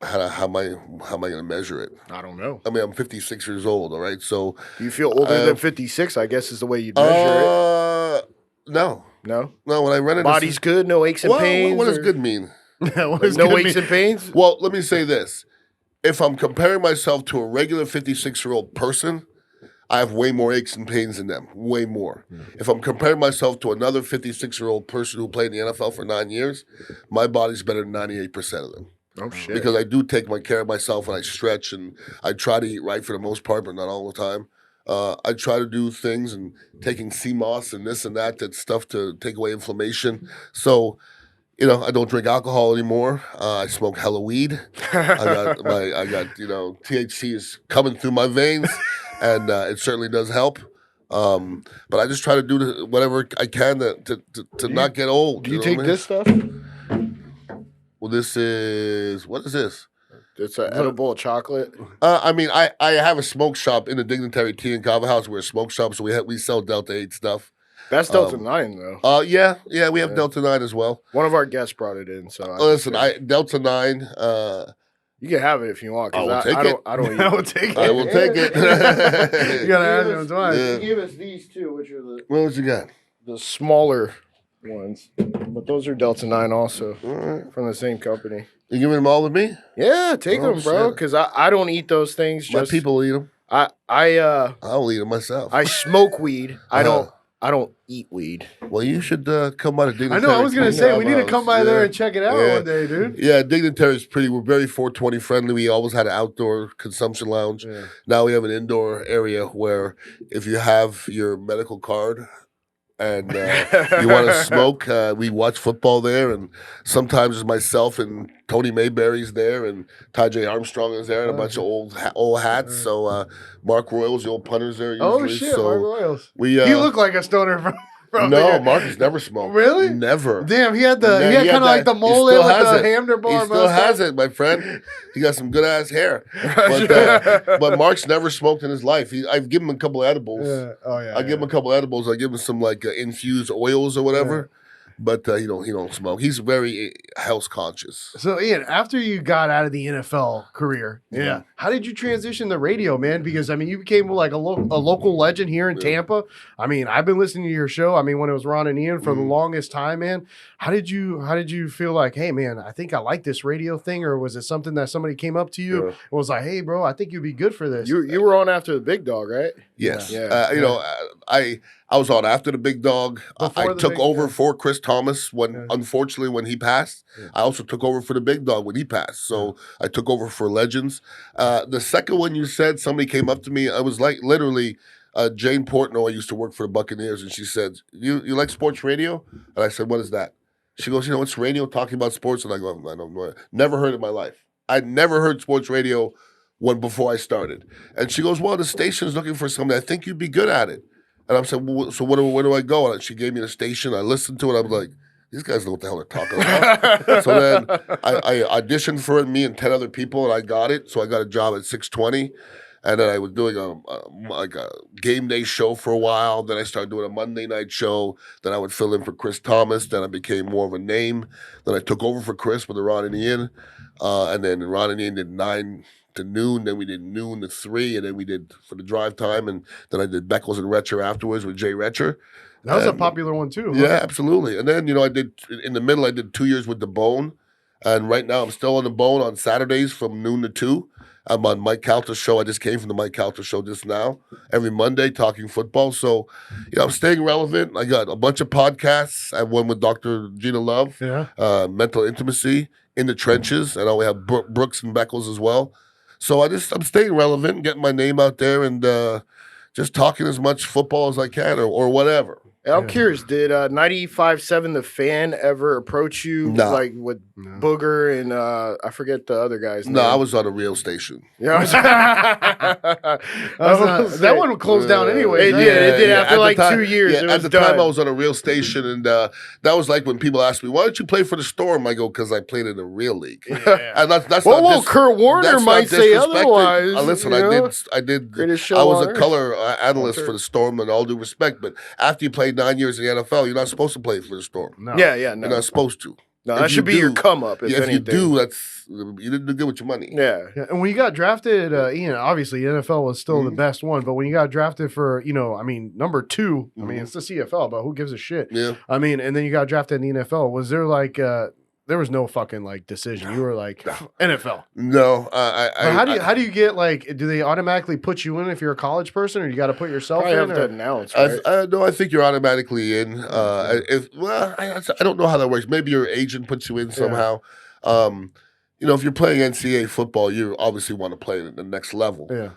How am I going to measure it? I don't know. I mean, I'm 56 years old, all right? So do you feel older than 56, I guess is the way you'd measure it? No. No? No, when I run into... Body's good, no aches and pains? What does good mean? No aches and pains? Well, let me say this. If I'm comparing myself to a regular 56-year-old person, I have way more aches and pains than them, way more. Mm-hmm. If I'm comparing myself to another 56-year-old person who played in the NFL for 9 years, my body's better than 98% of them. Oh, shit. Because I do take care of myself and I stretch and I try to eat right for the most part, but not all the time. I try to do things and taking CMOS and this and that stuff to take away inflammation. So, I don't drink alcohol anymore. I smoke hella weed. I got THC is coming through my veins. And it certainly does help. But I just try to do whatever I can to not get old. Do you take this stuff? Well, what is this? It's an edible chocolate. I mean, I have a smoke shop in the Dignitary Tea and Carve House. We're a smoke shop, so we sell Delta 8 stuff. That's Delta 9, though. Yeah, we have Delta 9 as well. One of our guests brought it in, so listen, Delta 9. You can have it if you want. I will take it. I don't. I will take it. I will take it. You gotta ask them twice. You gave us these two, which are what you got? The smaller ones, but those are Delta 9 also from the same company. You giving them all to me? Yeah, take them, bro. Because I don't eat those things. My people eat them. I'll eat it myself. I smoke weed. I don't eat weed. Well, you should come by to Dignitary. I know. I was gonna say we need to Clubhouse. come by there and check it out one day, dude. Yeah, Dignitary is pretty. We're very 420 friendly. We always had an outdoor consumption lounge. Yeah. Now we have an indoor area where if you have your medical card and you want to smoke, we watch football there. And sometimes it's myself and Tony Mayberry's there, and Ty J. Armstrong is there, and a bunch of old hats. So Mark Royals, the old punters there. Usually. Oh shit, so Mark Royals. You look like a stoner from no, there. Mark has never smoked. Really? Never. Damn, he had kind of like the mole with the handlebar. He still has it, my friend. He got some good ass hair. But Mark's never smoked in his life. I've given him a couple of edibles. Yeah. Oh yeah. I give him a couple of edibles. I give him some like infused oils or whatever. But he don't smoke. He's very health conscious. So Ian, after you got out of the NFL career, how did you transition to radio, man? Because I mean, you became like a local legend here in Tampa. I mean, I've been listening to your show. I mean, when it was Ron and Ian for the longest time, man. How did you feel like, hey, man, I think I like this radio thing, or was it something that somebody came up to you and was like, hey, bro, I think you'd be good for this? You were on after the big dog, right? Yes. I was on after the big dog. I took over for Chris Thomas unfortunately, when he passed. Yeah. I also took over for the big dog when he passed. So I took over for Legends. The second one you said, somebody came up to me. I was like literally Jane Portnoy used to work for the Buccaneers, and she said, you like sports radio? And I said, what is that? She goes, it's radio talking about sports. And I go, I don't know. Never heard it in my life. I'd never heard sports radio before I started. And she goes, well, the station's looking for somebody. I think you'd be good at it. And I'm saying, well, so where do I go? And she gave me the station. I listened to it. I was like, these guys know what the hell they're talking about. So then I auditioned for it, me and 10 other people, and I got it. So I got a job at 620. And then I was doing a game day show for a while. Then I started doing a Monday night show. Then I would fill in for Chris Thomas. Then I became more of a name. Then I took over for Chris with the Ron and Ian. And then Ron and Ian did 9 to noon. Then we did noon to 3. And then we did for the drive time. And then I did Beckles and Retcher afterwards with Jay Retcher. That was a popular one too. Huh? Yeah, absolutely. And then, I did, in the middle, I did 2 years with The Bone. And right now I'm still on The Bone on Saturdays from noon to 2. I'm on Mike Calta's show. I just came from the Mike Calta show just now. Every Monday talking football. So, I'm staying relevant. I got a bunch of podcasts. I have one with Dr. Gina Love, Mental Intimacy, In the Trenches. And we have Brooks and Beckles as well. So I'm staying relevant, getting my name out there, and just talking as much football as I can or whatever. I'm curious, did 95.7 The Fan ever approach you like with Booger and I forget the other guy's name? No, I was on a real station. Yeah, that one closed down anyway. It did after like 2 years. Yeah, at the time, I was on a real station, and that was like when people asked me, "Why don't you play for the Storm?" I go, "Because I played in the real league." And that's Kurt Warner might say otherwise. Listen, I did. I was a color analyst for the Storm, and all due respect, but after you played 9 years in the NFL, you're not supposed to play for the Storm. No. Yeah, no. You're not supposed to. No, that should be your come up. If you do, you didn't do good with your money. Yeah. And when you got drafted, obviously the NFL was still the best one, but when you got drafted for, number 2, it's the CFL, but who gives a shit? Yeah. And then you got drafted in the NFL. Was there like there was no fucking like decision? You were like NFL. No, how do you get like? Do they automatically put you in if you're a college person, or you got to put yourself in? Have to announce. Right? No, I think you're automatically in. I don't know how that works. Maybe your agent puts you in somehow. If you're playing NCAA football, you obviously want to play at the next level. Yeah.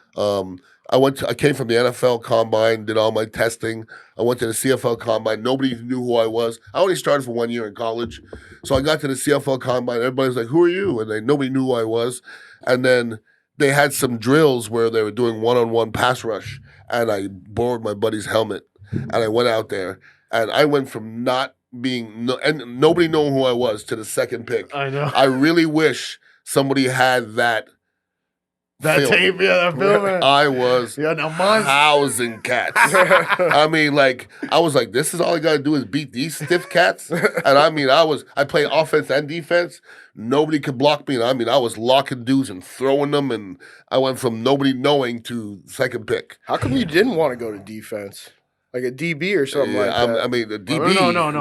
I came from the NFL Combine, did all my testing. I went to the CFL Combine. Nobody knew who I was. I only started for 1 year in college. So I got to the CFL Combine. Everybody was like, who are you? And nobody knew who I was. And then they had some drills where they were doing one-on-one pass rush. And I borrowed my buddy's helmet. And I went out there. And I went from not being and nobody knowing who I was to the second pick. I know. I really wish somebody had that film. Tape, that film. I was housing cats. I was like, this is all I got to do is beat these stiff cats. And I play offense and defense. Nobody could block me. And I was locking dudes and throwing them. And I went from nobody knowing to second pick. How come you didn't want to go to defense? like a DB or something like that. I mean, the DB. No, not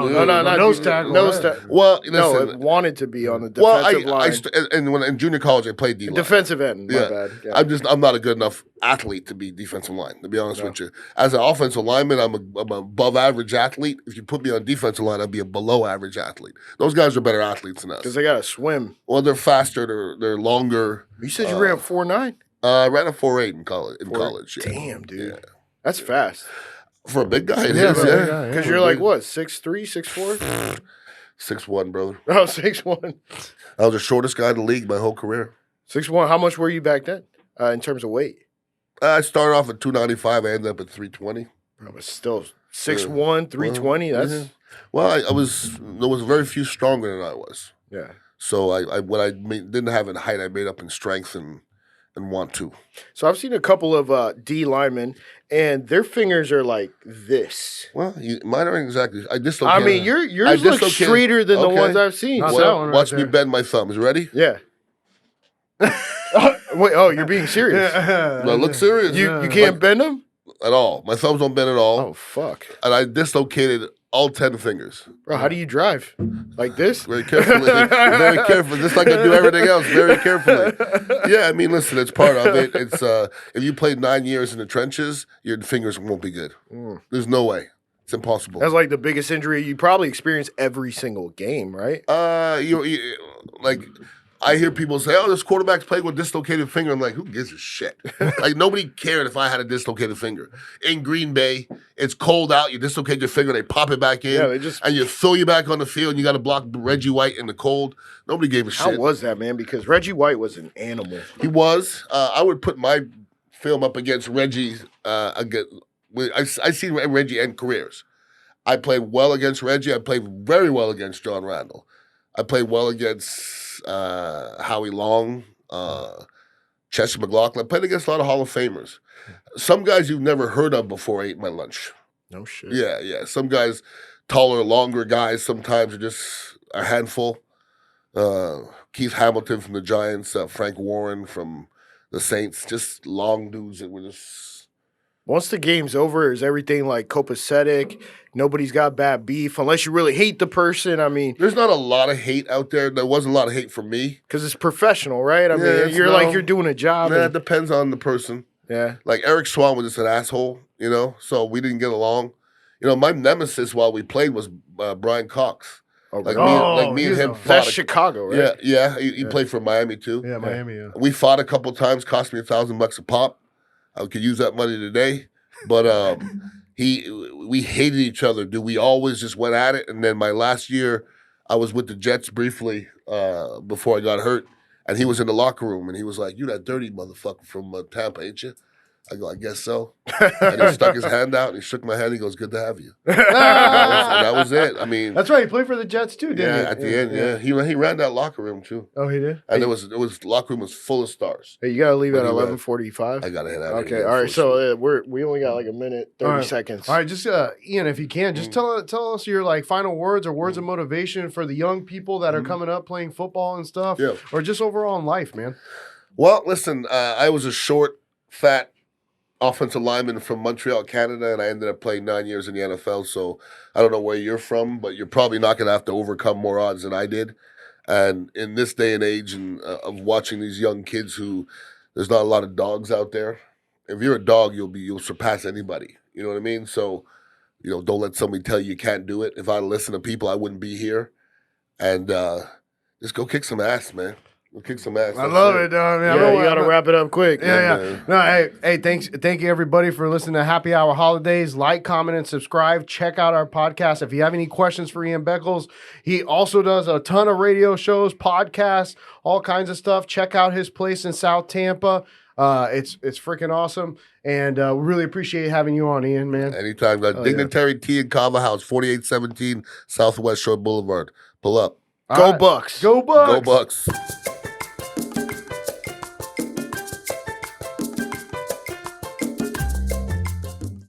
nose DB, tackle. nose tackle. Well, No, listen, it wanted to be on the defensive line. and when in junior college, I played D-line. Defensive end, my Yeah. bad. Yeah. I'm not a good enough athlete to be defensive line, to be honest with you. As an offensive lineman, I'm a above average athlete. If you put me on defensive line, I'd be a below average athlete. Those guys are better athletes than us. Because they got to swim. Well, they're faster, they're longer. You said you ran 4.9? I ran a 4.8 in college. Yeah. Damn, dude. Yeah. That's fast. For a big guy, it Yeah, is, for a yeah. big guy, Because you're like, what, 6'3", 6'4"? 6'1", brother. Oh, 6'1". I was the shortest guy in the league my whole career. 6'1". How much were you back then in terms of weight? I started off at 295. I ended up at 320. I was still 6'1", 320. Well, That's well, there was very few stronger than I was. yeah. So didn't have in height, I made up in strength and want to. So I've seen a couple of D linemen, and their fingers are like this. Well, mine aren't exactly. I dislocated. I mean, yours look straighter than the ones I've seen. Not So- that one. Watch right me there. bend my thumbs. Ready? Yeah. Wait, oh, you're being serious? No, look serious. You can't bend them? At all. My thumbs don't bend at all. Oh, fuck. And I dislocated all 10 fingers. Bro, how do you drive? Like this? Very carefully. Very carefully. Just like I do everything else, very carefully. Yeah, I mean, listen, it's part of it. It's if you played 9 years in the trenches, your fingers won't be good. There's no way. It's impossible. That's like the biggest injury you probably experience every single game, right? You like I hear people say, "Oh, this quarterback's playing with dislocated finger." I'm like, who gives a shit? Like nobody cared if I had a dislocated finger. In Green Bay, it's cold out. You dislocate your finger, they pop it back in, Yeah, they just- and you throw you back on the field. And you got to block Reggie White in the cold. Nobody gave a How shit. was that, man? Because Reggie White was an animal. He was. I would put my film up against Reggie's. I see Reggie end careers. I played well against Reggie. I played very well against John Randall. I played well against Howie Long, Chester McLaughlin. I played against a lot of Hall of Famers. Some guys you've never heard of before ate my lunch. No shit. Yeah. Some guys, taller, longer guys, sometimes are just a handful. Keith Hamilton from the Giants, Frank Warren from the Saints, just long dudes that were just... Once the game's over, is everything like copacetic? Nobody's got bad beef unless you really hate the person. I mean, There's not a lot of hate out there. There wasn't a lot of hate from me. because it's professional, right? I Yeah, mean, it's you're no- like you're doing a job. It And, depends on the person. yeah. Like Eric Swan was just an asshole, so we didn't get along. My nemesis while we played was Brian Cox. Like me and him fought. That's Chicago, right? Yeah. He played for Miami too. Yeah, Miami. Yeah. We fought a couple times, cost me $1,000 a pop. I could use that money today. But we hated each other, dude. We always just went at it. And then my last year, I was with the Jets briefly before I got hurt. And he was in the locker room, and he was like, "You that dirty motherfucker from Tampa, ain't you?" I go, "I guess so." And he stuck his hand out, and he shook my hand. He goes, "Good to have you." And that was it. I mean, That's right. He played for the Jets too, didn't he? yeah, at the end, yeah. He ran that locker room too. Oh, he did. And it was locker room was full of stars. Hey, you gotta leave at What do you 11:45. I gotta head out. Okay, all right. So we only got like a minute, 30 seconds. All right, just Ian, if you can, just tell us your like final words or words of motivation for the young people that are coming up playing football and stuff, Yeah. or just overall in life, man. Well, listen, I was a short, fat offensive lineman from Montreal, Canada, and I ended up playing 9 years in the NFL. So I don't know where you're from, but you're probably not going to have to overcome more odds than I did. And in this day and age, and of watching these young kids who there's not a lot of dogs out there. If you're a dog, you'll surpass anybody. You know what I mean? So, don't let somebody tell you can't do it. If I listened to people, I wouldn't be here. And just go kick some ass, man. Go kick some ass. I love it, dog. Man. Yeah, you gotta wrap it up quick. Yeah. No, hey, thank you everybody for listening to Happy Hour Holidays. Like, comment, and subscribe. Check out our podcast. If you have any questions for Ian Beckles, he also does a ton of radio shows, podcasts, all kinds of stuff. Check out his place in South Tampa. It's freaking awesome, and we really appreciate having you on, Ian, man. Anytime. Dignitary Tea and Kava House, 4817 Southwest Shore Boulevard. Pull up. Go Bucks. Go Bucks. Go Bucks.